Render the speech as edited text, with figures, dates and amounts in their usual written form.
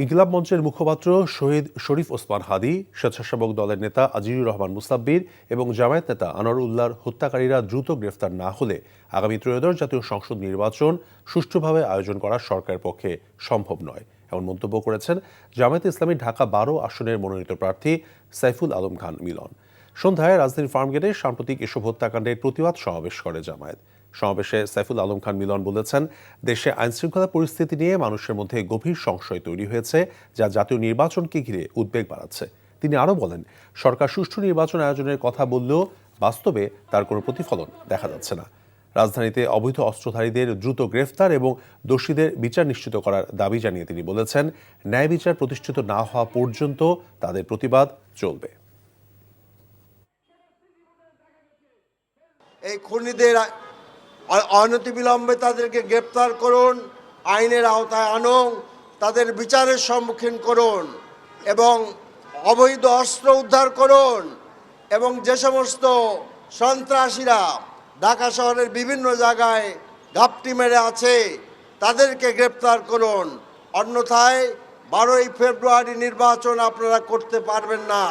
ইনকিলাব মঞ্চের মুখপাত্র শহীদ শরীফ ওসমান হাদি, স্বেচ্ছাসেবক দলের নেতা আজিজুর রহমান মুসাব্বির এবং জামায়াত নেতা আনোয়ার উল্লাহর হত্যাকারীরা দ্রুত গ্রেফতার না হলে আগামী ত্রয়োদশ জাতীয় সংসদ নির্বাচন সুষ্ঠুভাবে আয়োজন করা সরকারের পক্ষে সম্ভব নয়, এমন মন্তব্য করেছেন জামায়াতে ইসলামী ঢাকা 12 আসনের মনোনীত প্রার্থী সাইফুল আলম খান মিলন। সন্ধ্যায় রাজধানীর ফার্মগেটে সাম্প্রতিক এসব হত্যাকাণ্ডের প্রতিবাদ সমাবেশ করে জামায়াত। সমাবেশে সাইফুল আলম খান মিলন বলেছেন, দেশে আইনশৃঙ্খলা পরিস্থিতি নিয়ে মানুষের মধ্যে গভীর সংশয় তৈরি হয়েছে, যা জাতীয় নির্বাচনকে ঘিরে উদ্বেগ বাড়াচ্ছে। তিনি আরও বলেন, সরকার সুষ্ঠু নির্বাচন আয়োজনের কথা বললেও বাস্তবে তার কোনো প্রতিফলন দেখা যাচ্ছে না। রাজধানীতে অবৈধ অস্ত্রধারীদের দ্রুত গ্রেফতার এবং দোষীদের বিচার নিশ্চিত করার দাবি জানিয়ে তিনি বলেছেন, ন্যায় বিচার প্রতিষ্ঠিত না হওয়া পর্যন্ত তাদের প্রতিবাদ চলবে। এই খুনিদের অনতিবিলম্বে তাদেরকে গ্রেপ্তার করুন, আইনের আওতায় আনুন, তাদের বিচারের সম্মুখীন করুন এবং অবৈধ অস্ত্র উদ্ধার করুন এবং যে সমস্ত সন্ত্রাসীরা ঢাকা শহরের বিভিন্ন জায়গায় ঘাপটি মেরে আছে তাদেরকে গ্রেপ্তার করুন। অন্যথায় 12ই ফেব্রুয়ারি নির্বাচন আপনারা করতে পারবেন না।